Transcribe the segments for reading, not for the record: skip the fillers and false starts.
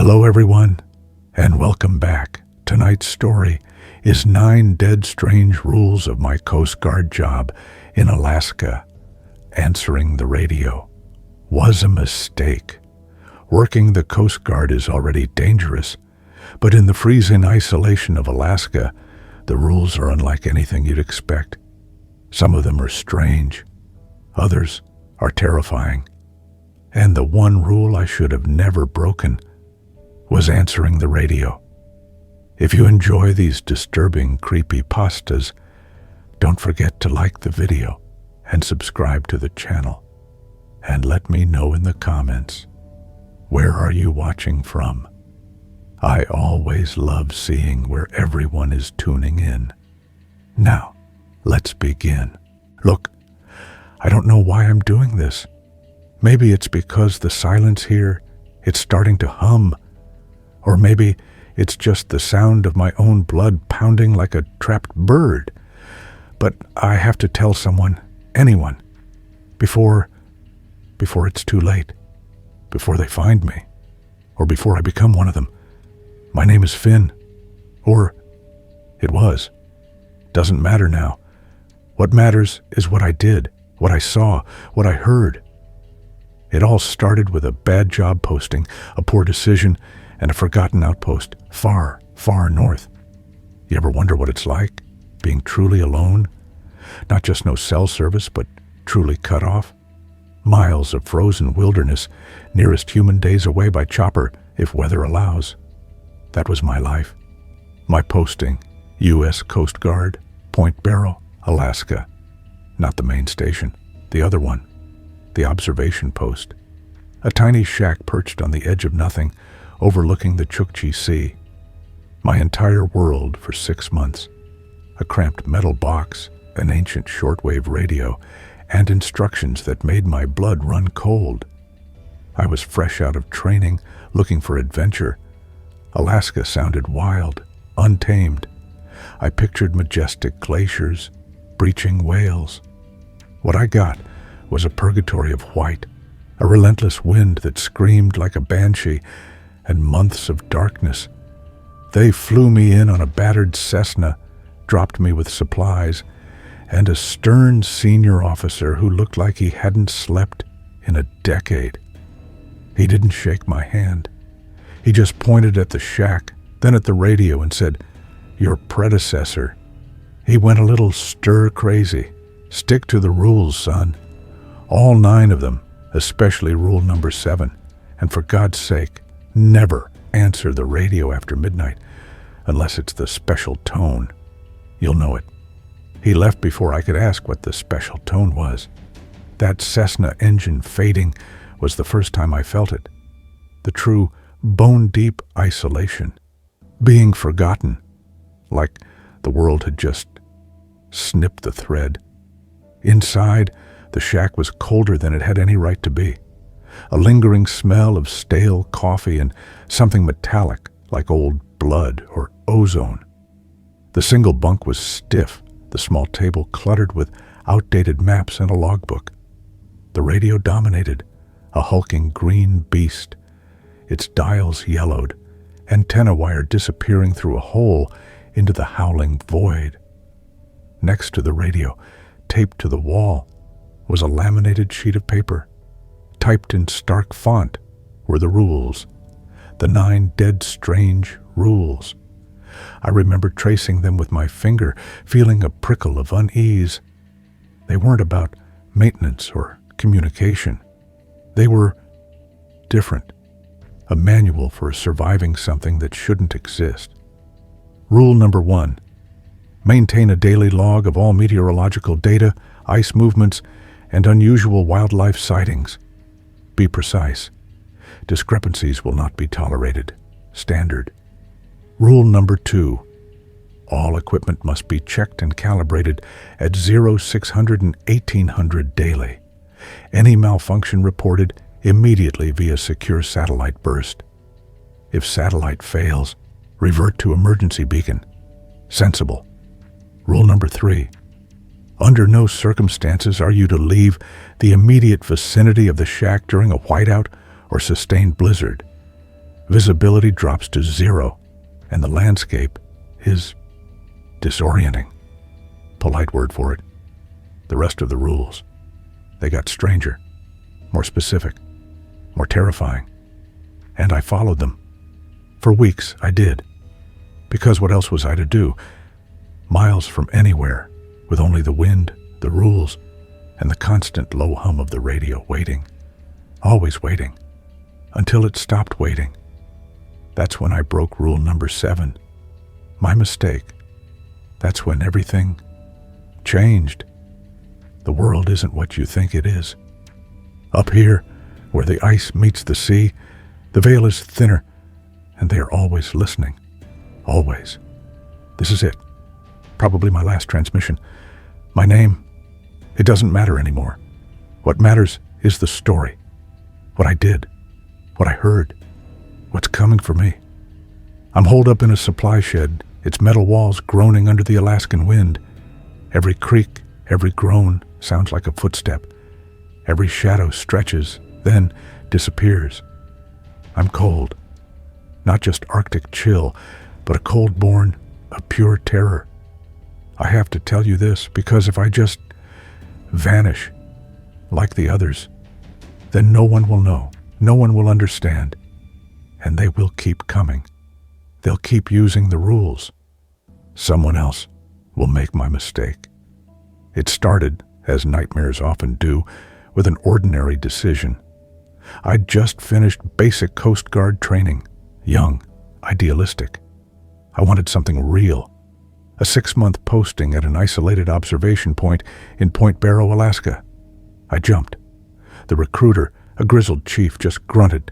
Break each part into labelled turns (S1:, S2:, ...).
S1: Hello everyone, and welcome back. Tonight's story is 9 Dead Strange Rules of My Coast Guard Job in Alaska. Answering the radio was a mistake. Working the Coast Guard is already dangerous, but in the freezing isolation of Alaska, the rules are unlike anything you'd expect. Some of them are strange, others are terrifying. And the one rule I should have never broken was answering the radio. If you enjoy these disturbing creepypastas, don't forget to like the video and subscribe to the channel. And let me know in the comments, where are you watching from? I always love seeing where everyone is tuning in. Now, let's begin. Look, I don't know why I'm doing this. Maybe it's because the silence here, it's starting to hum. Or maybe it's just the sound of my own blood pounding like a trapped bird. But I have to tell someone, anyone, before it's too late, before they find me, or before I become one of them. My name is Finn, or it was. Doesn't matter now. What matters is what I did, what I saw, what I heard. It all started with a bad job posting, a poor decision, and a forgotten outpost far, far north. You ever wonder what it's like, being truly alone? Not just no cell service, but truly cut off? Miles of frozen wilderness, nearest human days away by chopper, if weather allows. That was my life. My posting, U.S. Coast Guard, Point Barrow, Alaska. Not the main station, the other one, the observation post. A tiny shack perched on the edge of nothing, overlooking the Chukchi Sea. My entire world for 6 months. A cramped metal box, an ancient shortwave radio, and instructions that made my blood run cold. I was fresh out of training, looking for adventure. Alaska sounded wild, untamed. I pictured majestic glaciers, breaching whales. What I got was a purgatory of white, a relentless wind that screamed like a banshee, and months of darkness. They flew me in on a battered Cessna, dropped me with supplies, and a stern senior officer who looked like he hadn't slept in a decade. He didn't shake my hand. He just pointed at the shack, then at the radio and said, "Your predecessor." He went a little stir-crazy. "Stick to the rules, son. All 9 of them, especially rule number 7. And for God's sake, never answer the radio after midnight, unless it's the special tone. You'll know it." He left before I could ask what the special tone was. That Cessna engine fading was the first time I felt it. The true bone-deep isolation. Being forgotten, like the world had just snipped the thread. Inside, the shack was colder than it had any right to be. A lingering smell of stale coffee and something metallic like old blood or ozone. The single bunk was stiff, the small table cluttered with outdated maps and a logbook. The radio dominated, a hulking green beast, its dials yellowed, antenna wire disappearing through a hole into the howling void. Next to the radio, taped to the wall, was a laminated sheet of paper. Typed in stark font were the rules, the 9 dead strange rules. I remember tracing them with my finger, feeling a prickle of unease. They weren't about maintenance or communication. They were different, a manual for surviving something that shouldn't exist. Rule number 1, maintain a daily log of all meteorological data, ice movements, and unusual wildlife sightings. Be precise. Discrepancies will not be tolerated. Standard. Rule number 2. All equipment must be checked and calibrated at 0, 600, and 1800 daily. Any malfunction reported immediately via secure satellite burst. If satellite fails, revert to emergency beacon. Sensible. Rule number 3. Under no circumstances are you to leave the immediate vicinity of the shack during a whiteout or sustained blizzard. Visibility drops to 0, and the landscape is disorienting. Polite word for it. The rest of the rules, they got stranger, more specific, more terrifying. And I followed them. For weeks, I did. Because what else was I to do? Miles from anywhere, with only the wind, the rules, and the constant low hum of the radio, waiting. Always waiting. Until it stopped waiting. That's when I broke rule number 7. My mistake. That's when everything changed. The world isn't what you think it is. Up here, where the ice meets the sea, the veil is thinner, and they are always listening. Always. This is it. Probably my last transmission. My name, it doesn't matter anymore. What matters is the story. What I did. What I heard. What's coming for me. I'm holed up in a supply shed, its metal walls groaning under the Alaskan wind. Every creak, every groan sounds like a footstep. Every shadow stretches, then disappears. I'm cold. Not just Arctic chill, but a cold born of pure terror. I have to tell you this because if I just vanish like the others, then no one will know, no one will understand, and they will keep coming. They'll keep using the rules. Someone else will make my mistake. It started, as nightmares often do, with an ordinary decision. I'd just finished basic Coast Guard training, young, idealistic. I wanted something real. A 6-month posting at an isolated observation point in Point Barrow, Alaska. I jumped. The recruiter, a grizzled chief, just grunted.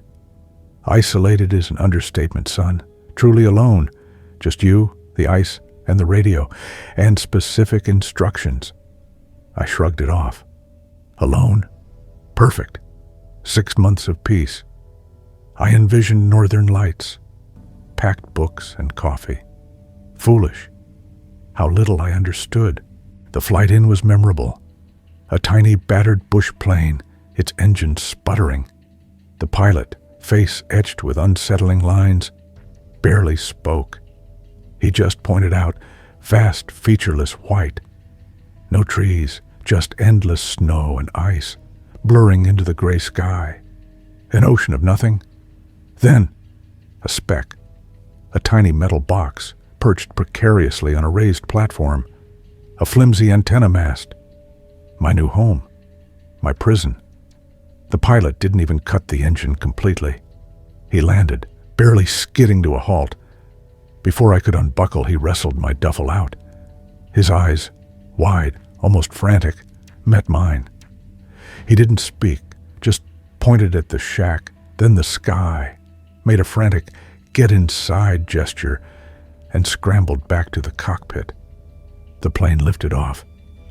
S1: Isolated is an understatement, son. Truly alone. Just you, the ice, and the radio, and specific instructions. I shrugged it off. Alone? Perfect. 6 months of peace. I envisioned northern lights, packed books and coffee. Foolish. How little I understood. The flight in was memorable. A tiny battered bush plane, its engine sputtering. The pilot, face etched with unsettling lines, barely spoke. He just pointed out vast, featureless white. No trees, just endless snow and ice, blurring into the gray sky. An ocean of nothing. Then, a speck. A tiny metal box, perched precariously on a raised platform. A flimsy antenna mast. My new home. My prison. The pilot didn't even cut the engine completely. He landed, barely skidding to a halt. Before I could unbuckle, he wrestled my duffel out. His eyes, wide, almost frantic, met mine. He didn't speak, just pointed at the shack, then the sky, made a frantic get inside gesture, and scrambled back to the cockpit. The plane lifted off,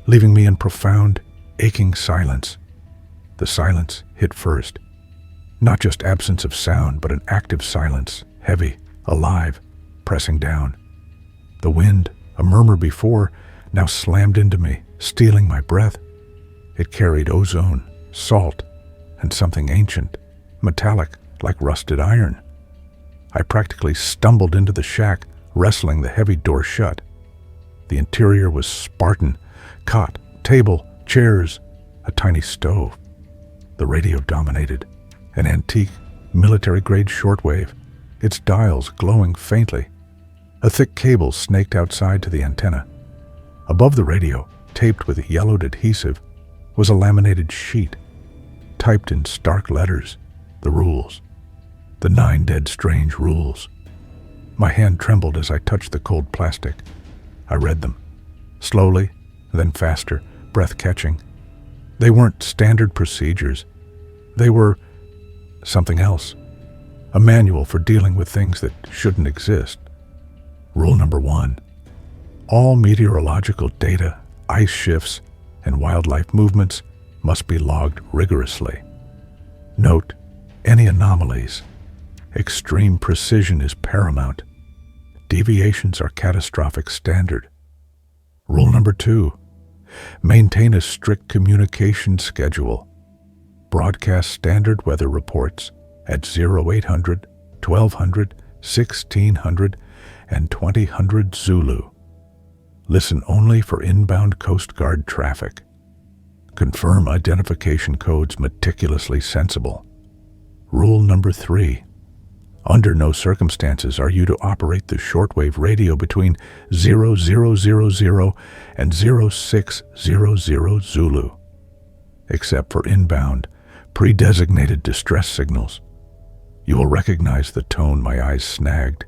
S1: leaving me in profound, aching silence. The silence hit first. Not just absence of sound, but an active silence, heavy, alive, pressing down. The wind, a murmur before, now slammed into me, stealing my breath. It carried ozone, salt, and something ancient, metallic like rusted iron. I practically stumbled into the shack, wrestling the heavy door shut. The interior was Spartan, cot, table, chairs, a tiny stove. The radio dominated, an antique, military-grade shortwave, its dials glowing faintly. A thick cable snaked outside to the antenna. Above the radio, taped with yellowed adhesive, was a laminated sheet, typed in stark letters, the rules. The 9 dead strange rules. My hand trembled as I touched the cold plastic. I read them, slowly, then faster, breath-catching. They weren't standard procedures. They were something else. A manual for dealing with things that shouldn't exist. Rule number 1. All meteorological data, ice shifts, and wildlife movements must be logged rigorously. Note any anomalies. Extreme precision is paramount. Deviations are catastrophic standard. Rule number 2. Maintain a strict communication schedule. Broadcast standard weather reports at 0800 1200, 1600, and 2000 Zulu. Listen only for inbound Coast Guard traffic. Confirm identification codes meticulously sensible. Rule number 3. Under no circumstances are you to operate the shortwave radio between 0000 and 0600 Zulu, except for inbound, pre-designated distress signals. You will recognize the tone my eyes snagged.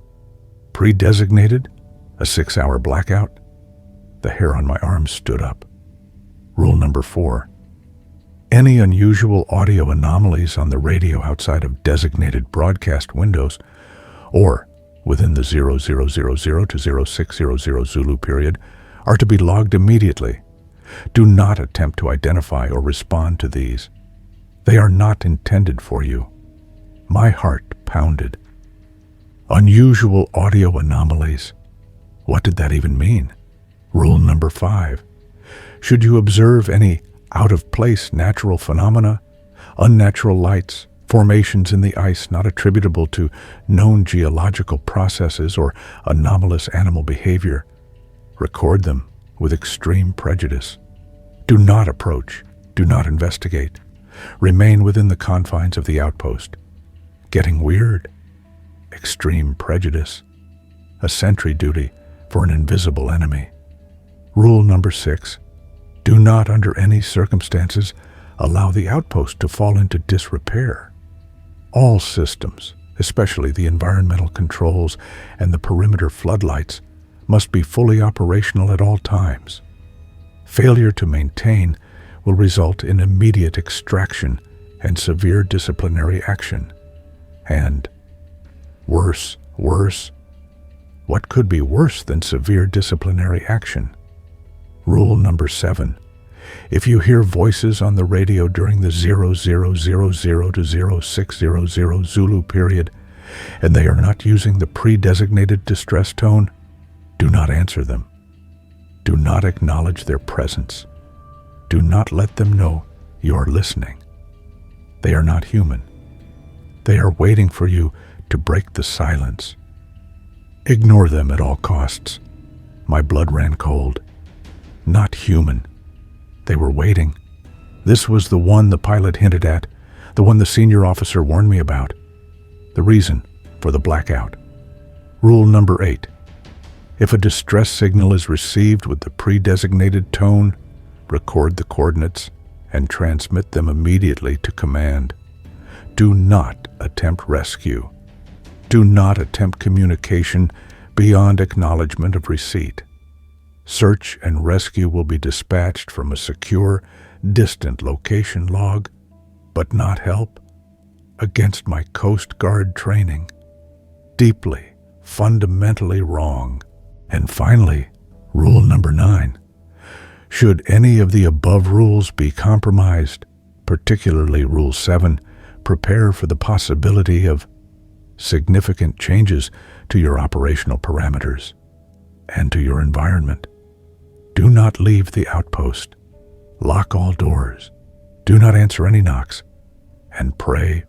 S1: Pre-designated? A 6-hour blackout? The hair on my arms stood up. Rule number 4. Any unusual audio anomalies on the radio outside of designated broadcast windows or within the 0000 to 0600 Zulu period are to be logged immediately. Do not attempt to identify or respond to these. They are not intended for you. My heart pounded. Unusual audio anomalies. What did that even mean? Rule number 5. Should you observe any out-of-place natural phenomena, unnatural lights, formations in the ice not attributable to known geological processes or anomalous animal behavior, record them with extreme prejudice. Do not approach. Do not investigate. Remain within the confines of the outpost. Getting weird. Extreme prejudice. A sentry duty for an invisible enemy. Rule number 6. Do not, under any circumstances, allow the outpost to fall into disrepair. All systems, especially the environmental controls and the perimeter floodlights, must be fully operational at all times. Failure to maintain will result in immediate extraction and severe disciplinary action. And worse, what could be worse than severe disciplinary action? Rule number 7. If you hear voices on the radio during the 0000 to 0600 Zulu period, and they are not using the pre-designated distress tone, do not answer them. Do not acknowledge their presence. Do not let them know you are listening. They are not human. They are waiting for you to break the silence. Ignore them at all costs. My blood ran cold. Not human. They were waiting. This was the one the pilot hinted at, the one the senior officer warned me about. The reason for the blackout. Rule number 8. If a distress signal is received with the pre-designated tone, record the coordinates and transmit them immediately to command. Do not attempt rescue. Do not attempt communication beyond acknowledgement of receipt. Search and rescue will be dispatched from a secure, distant location log, but not help. Against my Coast Guard training. Deeply, fundamentally wrong. And finally, rule number 9. Should any of the above rules be compromised, particularly Rule 7, prepare for the possibility of significant changes to your operational parameters and to your environment. Do not leave the outpost. Lock all doors. Do not answer any knocks. And pray.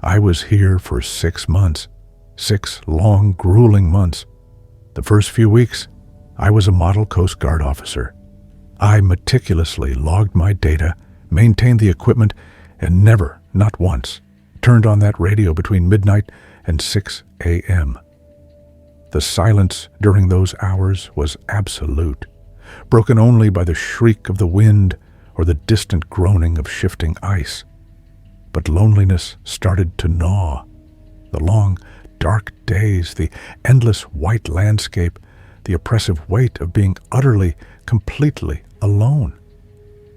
S1: I was here for 6 months, 6 long, grueling months. The first few weeks, I was a model Coast Guard officer. I meticulously logged my data, maintained the equipment, and never, not once, turned on that radio between midnight and 6 a.m. The silence during those hours was absolute, broken only by the shriek of the wind or the distant groaning of shifting ice. But loneliness started to gnaw. The long, dark days, the endless white landscape, the oppressive weight of being utterly, completely alone.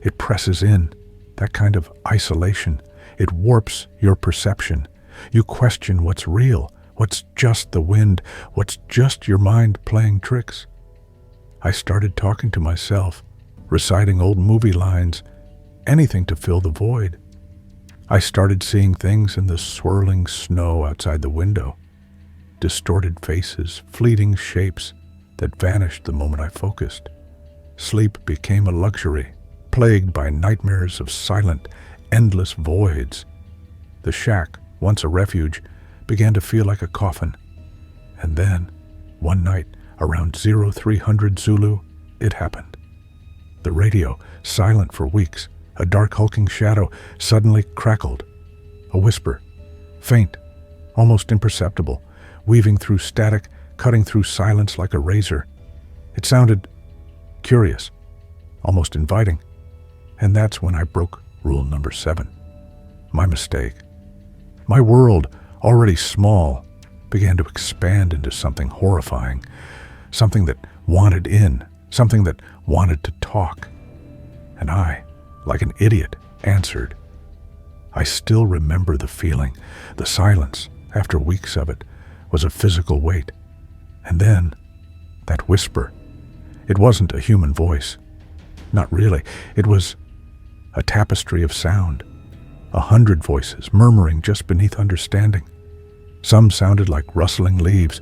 S1: It presses in, that kind of isolation. It warps your perception. You question what's real, what's just the wind, what's just your mind playing tricks. I started talking to myself, reciting old movie lines, anything to fill the void. I started seeing things in the swirling snow outside the window, distorted faces, fleeting shapes that vanished the moment I focused. Sleep became a luxury, plagued by nightmares of silent, endless voids. The shack, once a refuge, began to feel like a coffin. And then, one night, around 0300 Zulu, it happened. The radio, silent for weeks, a dark hulking shadow, suddenly crackled. A whisper, faint, almost imperceptible, weaving through static, cutting through silence like a razor. It sounded curious, almost inviting. And that's when I broke rule number 7. My mistake. My world, already small, began to expand into something horrifying, something that wanted in, something that wanted to talk. And I, like an idiot, answered. I still remember the feeling. The silence, after weeks of it, was a physical weight. And then, that whisper. It wasn't a human voice. Not really. It was a tapestry of sound. 100 voices murmuring just beneath understanding. Some sounded like rustling leaves,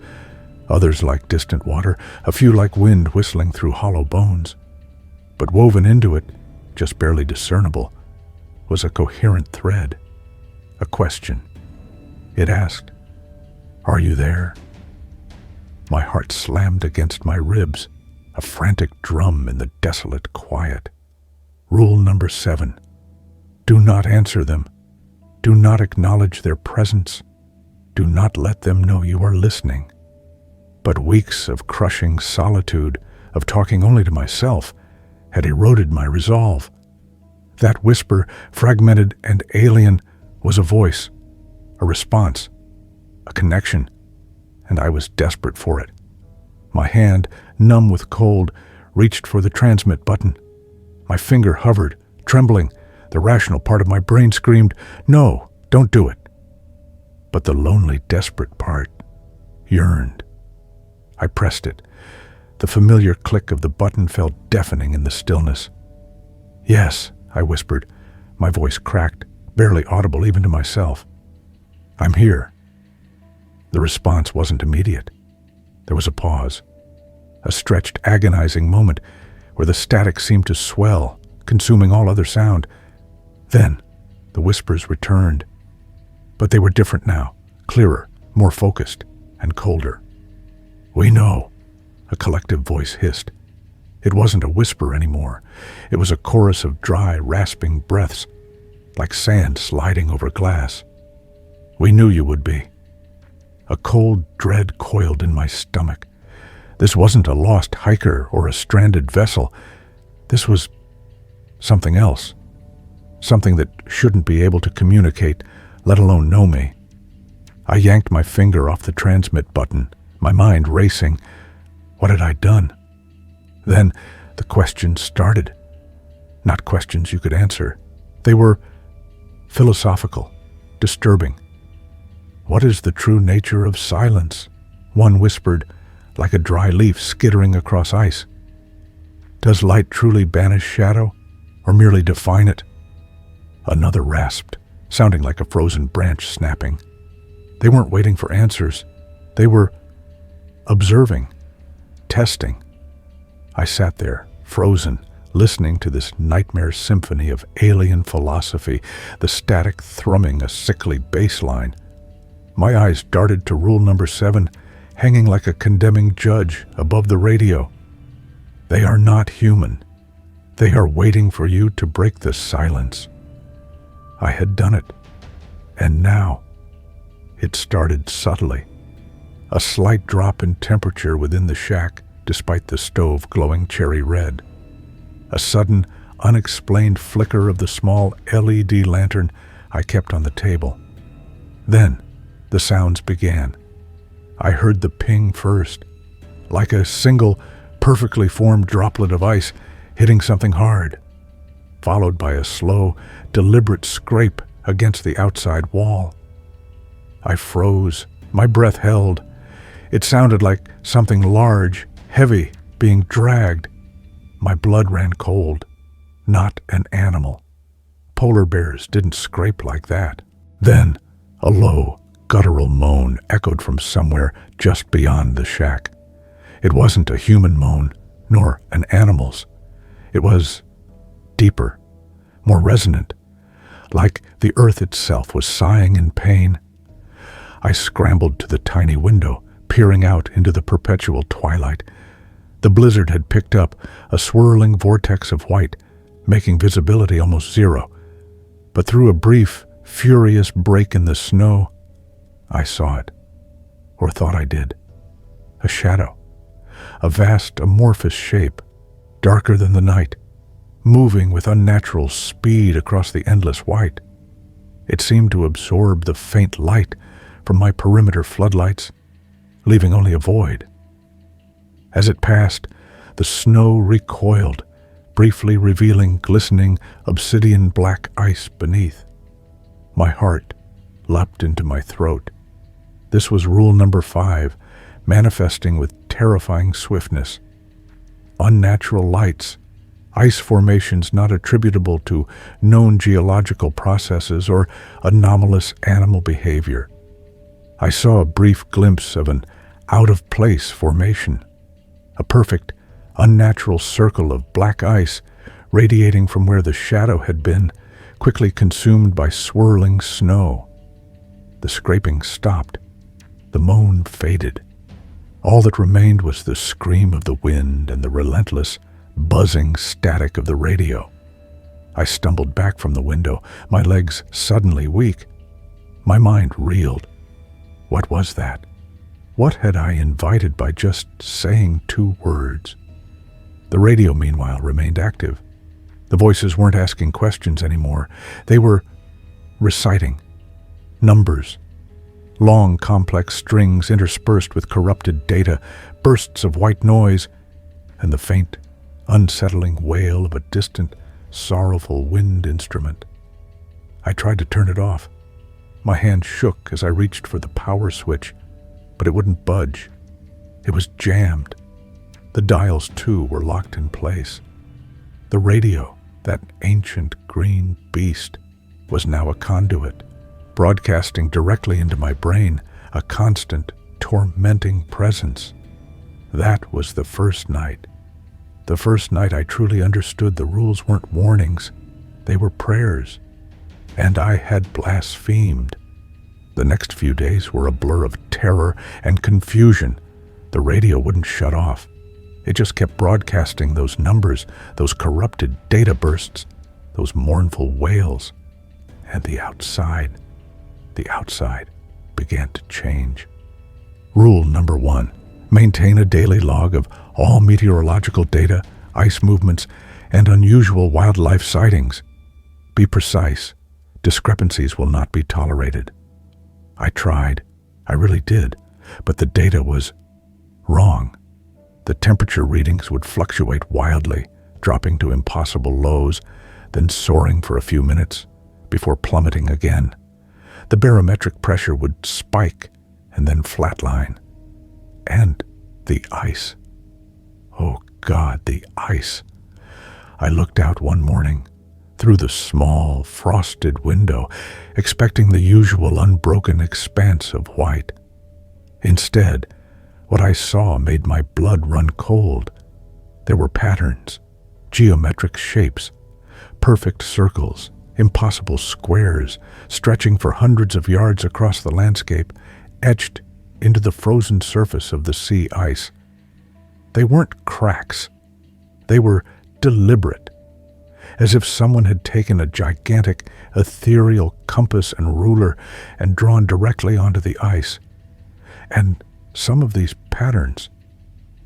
S1: others like distant water, a few like wind whistling through hollow bones. But woven into it, just barely discernible, was a coherent thread, a question. It asked, "Are you there?" My heart slammed against my ribs, a frantic drum in the desolate quiet. Rule number 7. Do not answer them. Do not acknowledge their presence. Do not let them know you are listening. But weeks of crushing solitude, of talking only to myself, had eroded my resolve. That whisper, fragmented and alien, was a voice, a response, a connection, and I was desperate for it. My hand, numb with cold, reached for the transmit button. My finger hovered, trembling. The rational part of my brain screamed, "No, don't do it." But the lonely, desperate part yearned. I pressed it. The familiar click of the button felt deafening in the stillness. "Yes," I whispered, my voice cracked, barely audible even to myself. "I'm here." The response wasn't immediate. There was a pause, a stretched, agonizing moment where the static seemed to swell, consuming all other sound. Then, the whispers returned. But they were different now, clearer, more focused, and colder. "We know," a collective voice hissed. It wasn't a whisper anymore. It was a chorus of dry, rasping breaths, like sand sliding over glass. "We knew you would be." A cold dread coiled in my stomach. This wasn't a lost hiker or a stranded vessel. This was something else. Something that shouldn't be able to communicate, let alone know me. I yanked my finger off the transmit button, my mind racing. What had I done? Then the questions started. Not questions you could answer. They were philosophical, disturbing. "What is the true nature of silence?" One whispered, like a dry leaf skittering across ice. "Does light truly banish shadow, or merely define it?" Another rasped, sounding like a frozen branch snapping. They weren't waiting for answers. They were observing, testing. I sat there, frozen, listening to this nightmare symphony of alien philosophy, the static thrumming a sickly bass line. My eyes darted to rule number 7, hanging like a condemning judge above the radio. They are not human. They are waiting for you to break the silence. I had done it. And now, it started subtly. A slight drop in temperature within the shack, despite the stove glowing cherry red. A sudden, unexplained flicker of the small LED lantern I kept on the table. Then, the sounds began. I heard the ping first, like a single, perfectly formed droplet of ice hitting something hard, followed by a slow, deliberate scrape against the outside wall. I froze, my breath held. It sounded like something large, heavy, being dragged. My blood ran cold. Not an animal. Polar bears didn't scrape like that. Then, a low, guttural moan echoed from somewhere just beyond the shack. It wasn't a human moan, nor an animal's. It was deeper, more resonant, like the earth itself was sighing in pain. I scrambled to the tiny window, peering out into the perpetual twilight. The blizzard had picked up, a swirling vortex of white, making visibility almost zero. But through a brief, furious break in the snow, I saw it, or thought I did. A shadow, a vast amorphous shape, darker than the night, moving with unnatural speed across the endless white. It seemed to absorb the faint light from my perimeter floodlights, leaving only a void. As it passed, the snow recoiled, briefly revealing glistening obsidian black ice beneath. My heart leapt into my throat. This was rule number 5, manifesting with terrifying swiftness. Unnatural lights, ice formations not attributable to known geological processes or anomalous animal behavior. I saw a brief glimpse of an out-of-place formation, a perfect, unnatural circle of black ice radiating from where the shadow had been, quickly consumed by swirling snow. The scraping stopped. The moan faded. All that remained was the scream of the wind and the relentless, buzzing static of the radio. I stumbled back from the window, my legs suddenly weak. My mind reeled. What was that? What had I invited by just saying 2 words? The radio, meanwhile, remained active. The voices weren't asking questions anymore. They were reciting numbers, long, complex strings interspersed with corrupted data, bursts of white noise, and the faint, unsettling wail of a distant, sorrowful wind instrument. I tried to turn it off. My hand shook as I reached for the power switch, but it wouldn't budge. It was jammed. The dials, too, were locked in place. The radio, that ancient green beast, was now a conduit, broadcasting directly into my brain, a constant, tormenting presence. That was the first night. The first night I truly understood the rules weren't warnings, they were prayers. And I had blasphemed. The next few days were a blur of terror and confusion. The radio wouldn't shut off. It just kept broadcasting those numbers, those corrupted data bursts, those mournful wails. And the outside began to change. Rule number 1, maintain a daily log of all meteorological data, ice movements, and unusual wildlife sightings. Be precise. Discrepancies will not be tolerated. I tried. I really did. But the data was wrong. The temperature readings would fluctuate wildly, dropping to impossible lows, then soaring for a few minutes, before plummeting again. The barometric pressure would spike and then flatline. And the ice. Oh God, the ice. I looked out one morning, through the small, frosted window, expecting the usual unbroken expanse of white. Instead, what I saw made my blood run cold. There were patterns, geometric shapes, perfect circles, impossible squares, stretching for hundreds of yards across the landscape, etched into the frozen surface of the sea ice. They weren't cracks. They were deliberate, as if someone had taken a gigantic, ethereal compass and ruler and drawn directly onto the ice. And some of these patterns,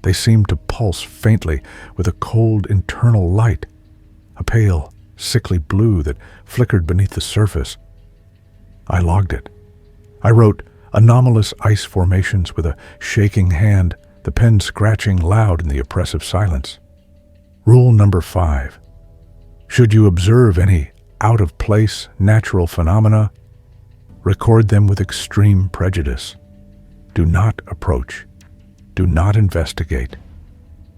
S1: they seemed to pulse faintly with a cold internal light, a pale, sickly blue that flickered beneath the surface. I logged it. I wrote anomalous ice formations with a shaking hand, the pen scratching loud in the oppressive silence. Rule number 5. Should you observe any out-of-place natural phenomena, record them with extreme prejudice. Do not approach. Do not investigate.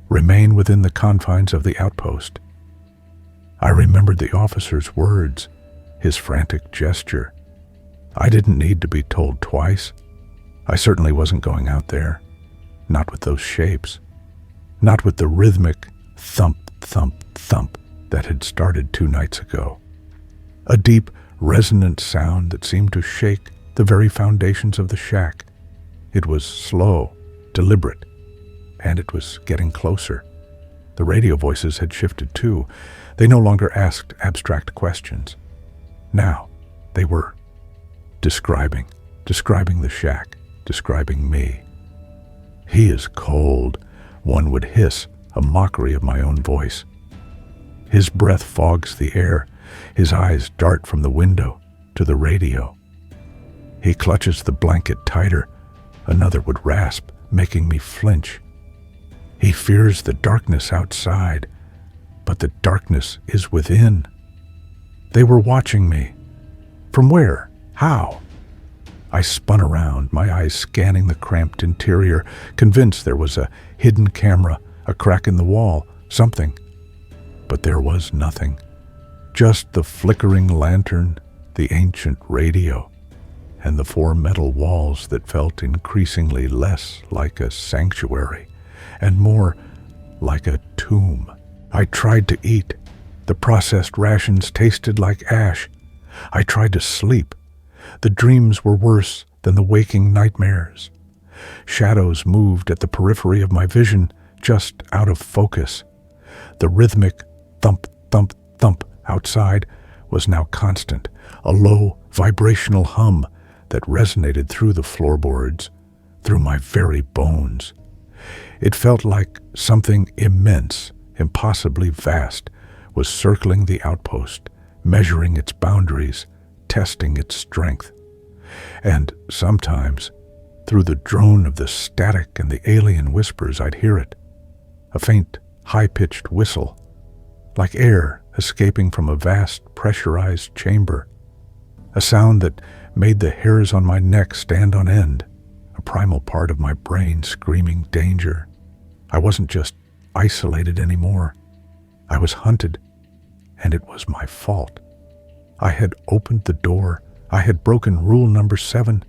S1: Remain within the confines of the outpost. I remembered the officer's words, his frantic gesture. I didn't need to be told twice. I certainly wasn't going out there. Not with those shapes. Not with the rhythmic thump, thump, thump that had started 2 nights ago. A deep, resonant sound that seemed to shake the very foundations of the shack. It was slow, deliberate, and it was getting closer. The radio voices had shifted too. They no longer asked abstract questions. Now, they were describing the shack, describing me. "He is cold," one would hiss, a mockery of my own voice. His breath fogs the air. His eyes dart from the window to the radio. "He clutches the blanket tighter," another would rasp, making me flinch. "He fears the darkness outside, but the darkness is within." They were watching me. From where? How? I spun around, my eyes scanning the cramped interior, convinced there was a hidden camera, a crack in the wall, something. But there was nothing. Just the flickering lantern, the ancient radio, and the four metal walls that felt increasingly less like a sanctuary and more like a tomb. I tried to eat. The processed rations tasted like ash. I tried to sleep. The dreams were worse than the waking nightmares. Shadows moved at the periphery of my vision, just out of focus. The rhythmic thump, thump, thump outside was now constant, a low, vibrational hum that resonated through the floorboards, through my very bones. It felt like something immense, impossibly vast, was circling the outpost, measuring its boundaries, testing its strength. And sometimes, through the drone of the static and the alien whispers, I'd hear it. A faint, high-pitched whistle, like air escaping from a vast, pressurized chamber. A sound that made the hairs on my neck stand on end, a primal part of my brain screaming danger. I wasn't just isolated anymore. I was hunted, and it was my fault. I had opened the door. I had broken rule number 7,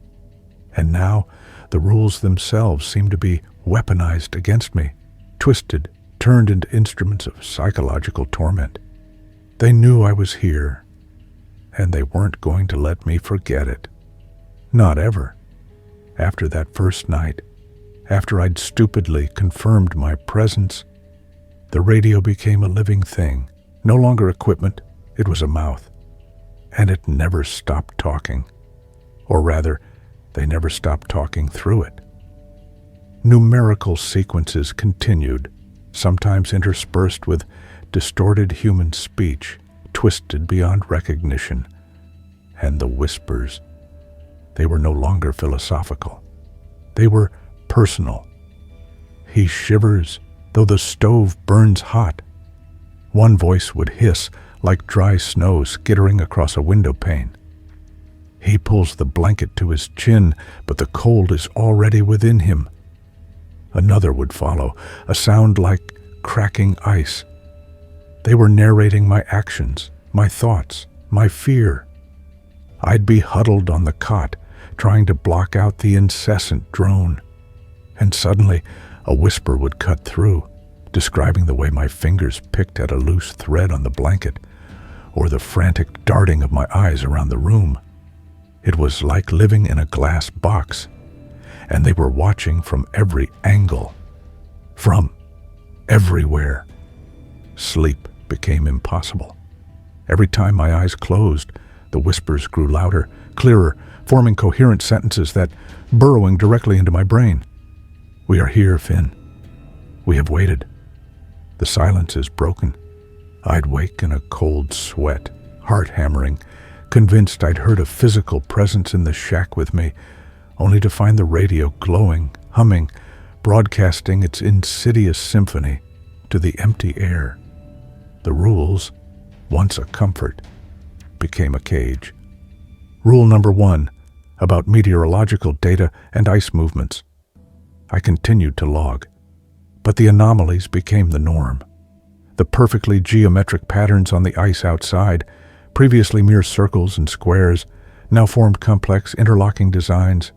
S1: and now the rules themselves seemed to be weaponized against me, twisted, turned into instruments of psychological torment. They knew I was here, and they weren't going to let me forget it. Not ever. After that first night, after I'd stupidly confirmed my presence, the radio became a living thing, no longer equipment, it was a mouth. And it never stopped talking. Or rather, they never stopped talking through it. Numerical sequences continued, sometimes interspersed with distorted human speech, twisted beyond recognition. And the whispers, they were no longer philosophical. They were personal. "He shivers, though the stove burns hot." One voice would hiss like dry snow skittering across a window pane. "He pulls the blanket to his chin, but the cold is already within him." Another would follow, a sound like cracking ice. They were narrating my actions, my thoughts, my fear. I'd be huddled on the cot, trying to block out the incessant drone. And suddenly, a whisper would cut through, describing the way my fingers picked at a loose thread on the blanket, or the frantic darting of my eyes around the room. It was like living in a glass box, and they were watching from every angle, from everywhere. Sleep became impossible. Every time my eyes closed, the whispers grew louder, clearer, forming coherent sentences that burrowing directly into my brain. "We are here, Finn. We have waited. The silence is broken." I'd wake in a cold sweat, heart hammering, convinced I'd heard a physical presence in the shack with me, only to find the radio glowing, humming, broadcasting its insidious symphony to the empty air. The rules, once a comfort, became a cage. Rule number 1, about meteorological data and ice movements. I continued to log, but the anomalies became the norm. The perfectly geometric patterns on the ice outside, previously mere circles and squares, now formed complex interlocking designs.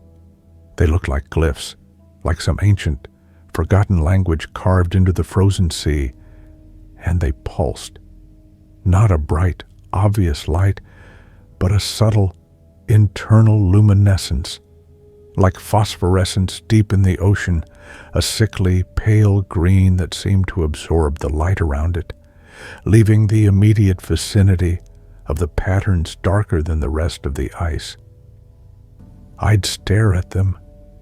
S1: They looked like glyphs, like some ancient, forgotten language carved into the frozen sea, and they pulsed. Not a bright, obvious light, but a subtle, internal luminescence, like phosphorescence deep in the ocean, a sickly, pale green that seemed to absorb the light around it, leaving the immediate vicinity of the patterns darker than the rest of the ice. I'd stare at them,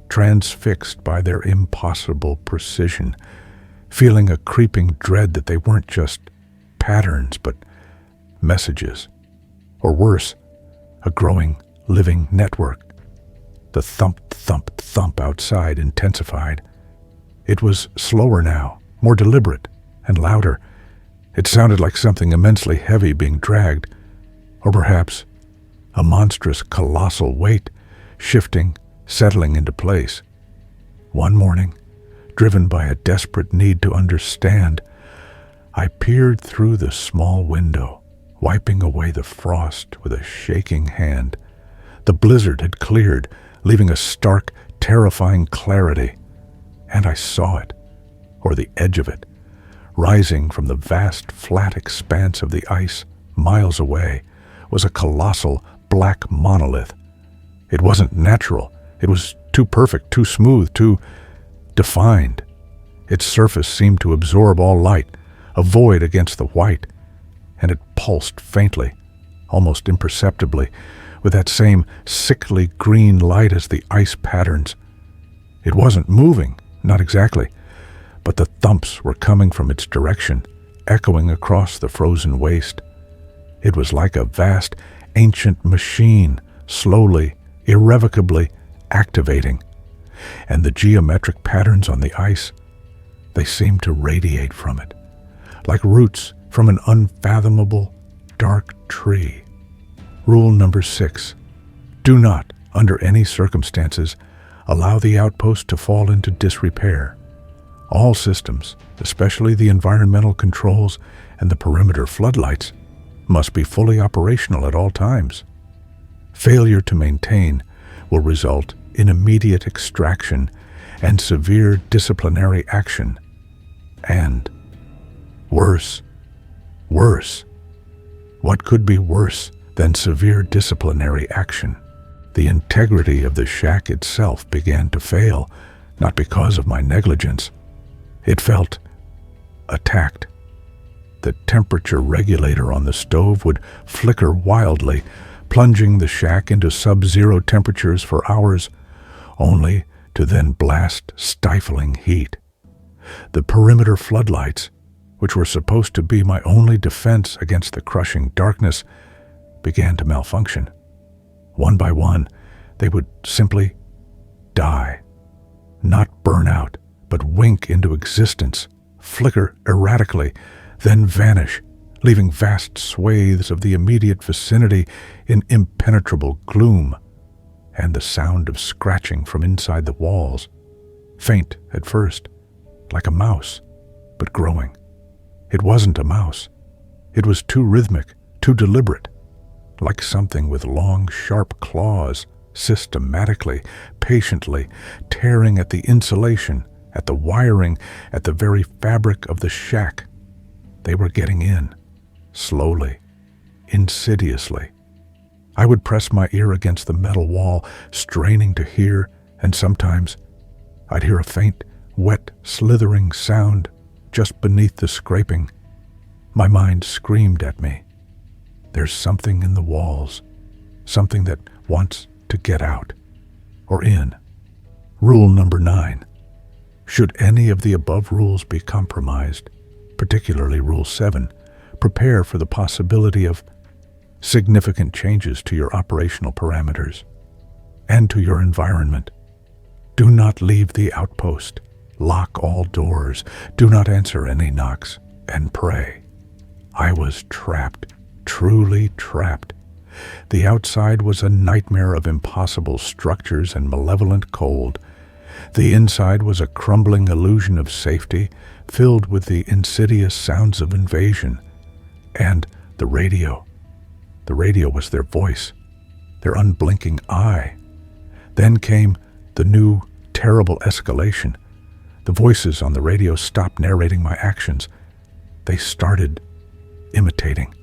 S1: transfixed by their impossible precision, feeling a creeping dread that they weren't just patterns, but messages, or worse, a growing, living network. The thump, thump, thump outside intensified. It was slower now, more deliberate, and louder. It sounded like something immensely heavy being dragged, or perhaps a monstrous, colossal weight shifting, settling into place. One morning, driven by a desperate need to understand, I peered through the small window, wiping away the frost with a shaking hand. The blizzard had cleared, leaving a stark, terrifying clarity, and I saw it, or the edge of it, rising from the vast, flat expanse of the ice miles away, was a colossal black monolith. It wasn't natural. It was too perfect, too smooth, too defined. Its surface seemed to absorb all light, a void against the white, and it pulsed faintly, almost imperceptibly, with that same sickly green light as the ice patterns. It wasn't moving, not exactly, but the thumps were coming from its direction, echoing across the frozen waste. It was like a vast, ancient machine, slowly, irrevocably activating, and the geometric patterns on the ice, they seemed to radiate from it, like roots from an unfathomable, dark tree. Rule number 6. Do not, under any circumstances, allow the outpost to fall into disrepair. All systems, especially the environmental controls and the perimeter floodlights, must be fully operational at all times. Failure to maintain will result in immediate extraction and severe disciplinary action. And worse, what could be worse than severe disciplinary action? The integrity of the shack itself began to fail, not because of my negligence. It felt attacked. The temperature regulator on the stove would flicker wildly, plunging the shack into sub-zero temperatures for hours, only to then blast stifling heat. The perimeter floodlights, which were supposed to be my only defense against the crushing darkness, began to malfunction. One by one, they would simply die. Not burn out, but wink into existence, flicker erratically, then vanish, leaving vast swathes of the immediate vicinity in impenetrable gloom, and the sound of scratching from inside the walls, faint at first, like a mouse, but growing. It wasn't a mouse. It was too rhythmic, too deliberate, like something with long, sharp claws, systematically, patiently, tearing at the insulation, at the wiring, at the very fabric of the shack. They were getting in, slowly, insidiously. I would press my ear against the metal wall, straining to hear, and sometimes I'd hear a faint, wet, slithering sound just beneath the scraping. My mind screamed at me. There's something in the walls, something that wants to get out, or in. Rule number 9. Should any of the above rules be compromised, particularly Rule 7, prepare for the possibility of significant changes to your operational parameters and to your environment. Do not leave the outpost. Lock all doors. Do not answer any knocks, and pray. I was trapped, truly trapped. The outside was a nightmare of impossible structures and malevolent cold. The inside was a crumbling illusion of safety, filled with the insidious sounds of invasion. And the radio. The radio was their voice, their unblinking eye. Then came the new, terrible escalation. The voices on the radio stopped narrating my actions. They started imitating.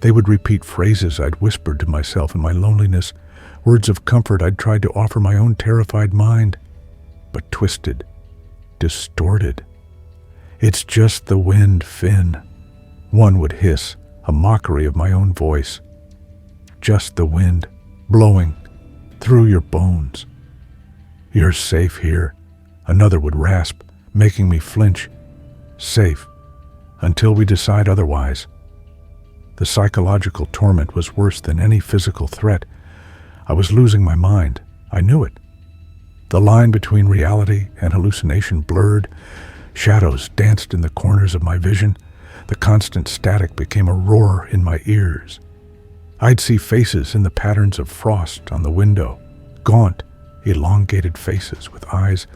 S1: They would repeat phrases I'd whispered to myself in my loneliness, Words of comfort I'd tried to offer my own terrified mind, but twisted, distorted. "It's just the wind, Finn," one would hiss, a mockery of my own voice. "Just the wind, blowing through your bones." "You're safe here," another would rasp, making me flinch. "Safe, until we decide otherwise." The psychological torment was worse than any physical threat. I was losing my mind. I knew it. The line between reality and hallucination blurred. Shadows danced in the corners of my vision. The constant static became a roar in my ears. I'd see faces in the patterns of frost on the window, gaunt, elongated faces with eyes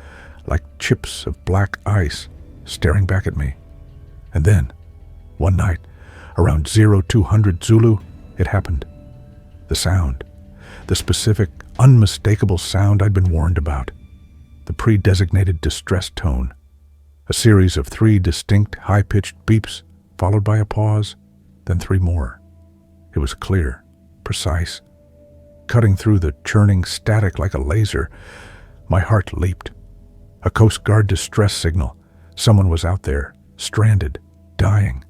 S1: like chips of black ice staring back at me. And then, one night, around 0200 Zulu, it happened. The sound, the specific, unmistakable sound I'd been warned about. The pre-designated distress tone. A series of 3 distinct, high-pitched beeps, followed by a pause, then 3 more. It was clear, precise, cutting through the churning static like a laser. My heart leaped. A Coast Guard distress signal. Someone was out there, stranded, dying.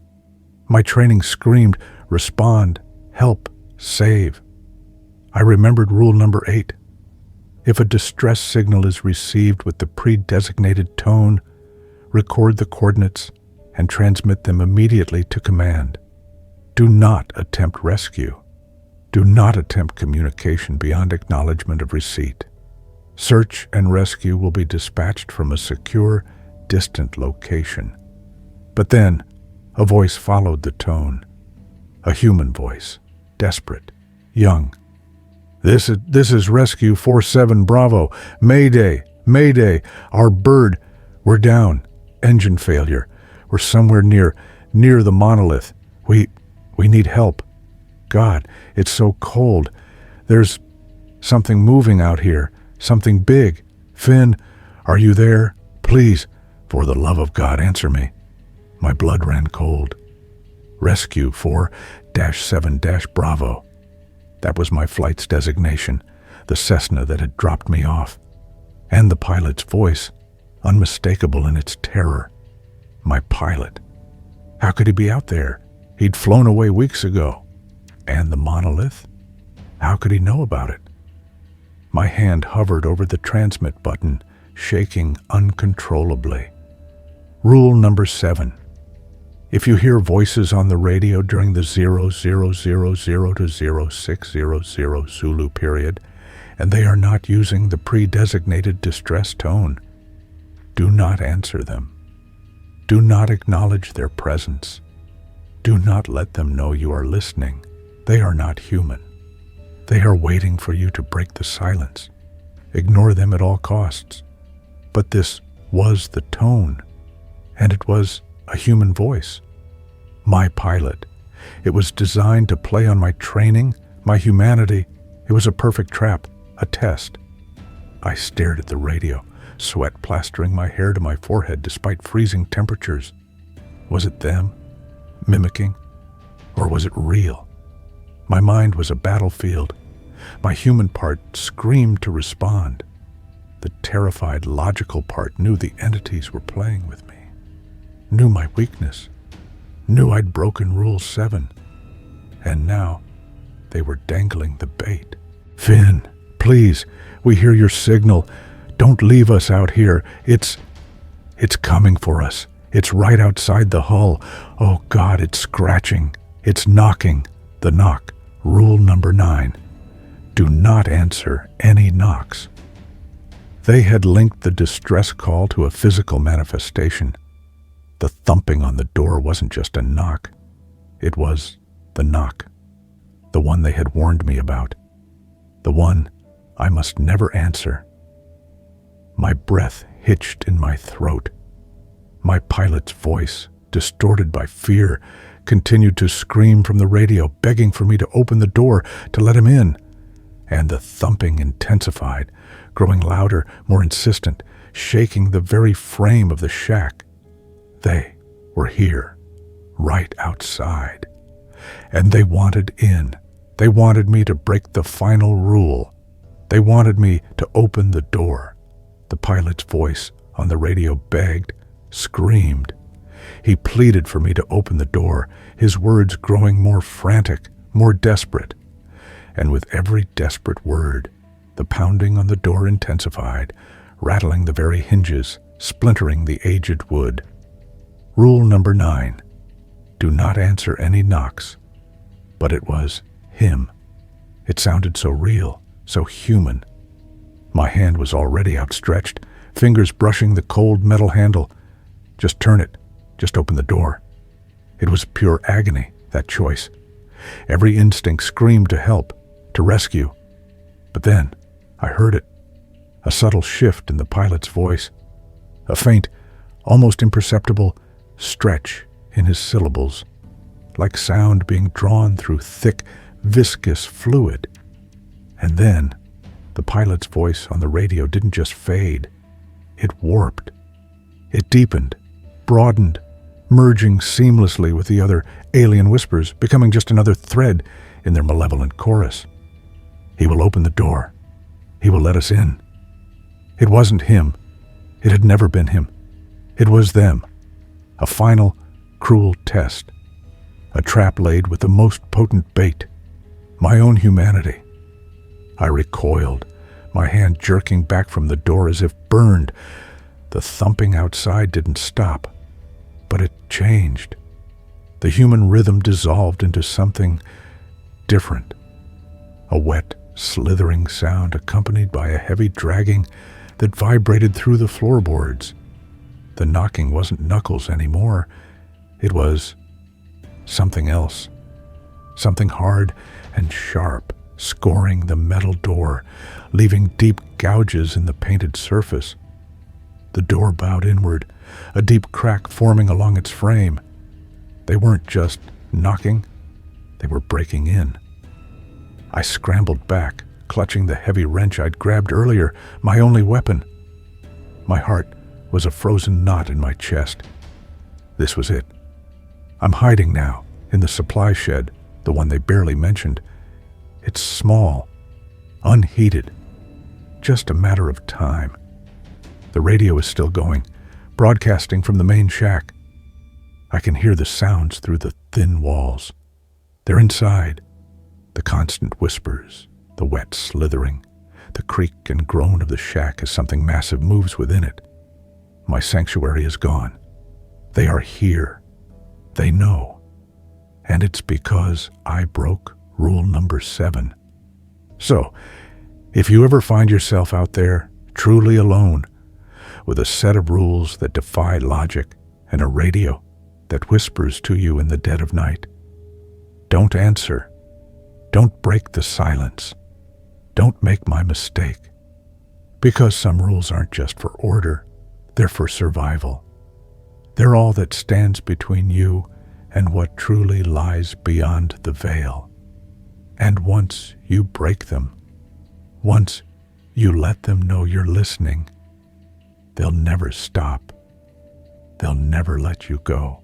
S1: My training screamed, "Respond, help, save." I remembered rule number 8. If a distress signal is received with the pre-designated tone, record the coordinates and transmit them immediately to command. Do not attempt rescue. Do not attempt communication beyond acknowledgement of receipt. Search and rescue will be dispatched from a secure, distant location. But then, a voice followed the tone. A human voice, desperate, young. This is Rescue 47 Bravo. Mayday, Mayday, our bird. We're down. Engine failure. We're somewhere near the monolith. We need help. God, it's so cold. There's something moving out here. Something big. Finn, are you there? Please, for the love of God, answer me." My blood ran cold. Rescue 4-7-Bravo. That was my flight's designation, the Cessna that had dropped me off. And the pilot's voice, unmistakable in its terror. My pilot. How could he be out there? He'd flown away weeks ago. And the monolith? How could he know about it? My hand hovered over the transmit button, shaking uncontrollably. Rule number 7. If you hear voices on the radio during the 0000 to 0600 Zulu period, and they are not using the pre-designated distress tone, do not answer them. Do not acknowledge their presence. Do not let them know you are listening. They are not human. They are waiting for you to break the silence. Ignore them at all costs. But this was the tone, and it was a human voice. My pilot. It was designed to play on my training, my humanity. It was a perfect trap, a test. I stared at the radio, sweat plastering my hair to my forehead despite freezing temperatures. Was it them? Mimicking? Or was it real? My mind was a battlefield. My human part screamed to respond. The terrified, logical part knew the entities were playing with me, knew my weakness, knew I'd broken Rule 7, and now they were dangling the bait. "Finn, please, we hear your signal. Don't leave us out here. It's coming for us. It's right outside the hull. Oh God, it's scratching. It's knocking." The knock. Rule number 9. Do not answer any knocks. They had linked the distress call to a physical manifestation. The thumping on the door wasn't just a knock. It was the knock. The one they had warned me about. The one I must never answer. My breath hitched in my throat. My pilot's voice, distorted by fear, continued to scream from the radio, begging for me to open the door, to let him in. And the thumping intensified, growing louder, more insistent, shaking the very frame of the shack. They were here, right outside. And they wanted in. They wanted me to break the final rule. They wanted me to open the door. The pilot's voice on the radio begged, screamed. He pleaded for me to open the door, his words growing more frantic, more desperate. And with every desperate word, the pounding on the door intensified, rattling the very hinges, splintering the aged wood. Rule number 9. Do not answer any knocks. But it was him. It sounded so real, so human. My hand was already outstretched, fingers brushing the cold metal handle. Just turn it. Just open the door. It was pure agony, that choice. Every instinct screamed to help, to rescue. But then I heard it. A subtle shift in the pilot's voice. A faint, almost imperceptible stretch in his syllables, like sound being drawn through thick, viscous fluid. And then the pilot's voice on the radio didn't just fade. It warped. It deepened, broadened, merging seamlessly with the other alien whispers, becoming just another thread in their malevolent chorus. He will open the door. He will let us in. It wasn't him. It had never been him. It was them. A final, cruel test. A trap laid with the most potent bait. My own humanity. I recoiled, my hand jerking back from the door as if burned. The thumping outside didn't stop, but it changed. The human rhythm dissolved into something different. A wet, slithering sound accompanied by a heavy dragging that vibrated through the floorboards. The knocking wasn't knuckles anymore. It was something else. Something hard and sharp, scoring the metal door, leaving deep gouges in the painted surface. The door bowed inward, a deep crack forming along its frame. They weren't just knocking, they were breaking in. I scrambled back, clutching the heavy wrench I'd grabbed earlier, my only weapon. My heart was a frozen knot in my chest. This was it. I'm hiding now, in the supply shed, the one they barely mentioned. It's small, unheated, just a matter of time. The radio is still going, broadcasting from the main shack. I can hear the sounds through the thin walls. They're inside. The constant whispers, the wet slithering, the creak and groan of the shack as something massive moves within it. My sanctuary is gone. They are here. They know. And it's because I broke rule number 7. So, if you ever find yourself out there, truly alone, with a set of rules that defy logic and a radio that whispers to you in the dead of night, don't answer. Don't break the silence. Don't make my mistake. Because some rules aren't just for order, they're for survival. They're all that stands between you and what truly lies beyond the veil. And once you break them, once you let them know you're listening, they'll never stop. They'll never let you go.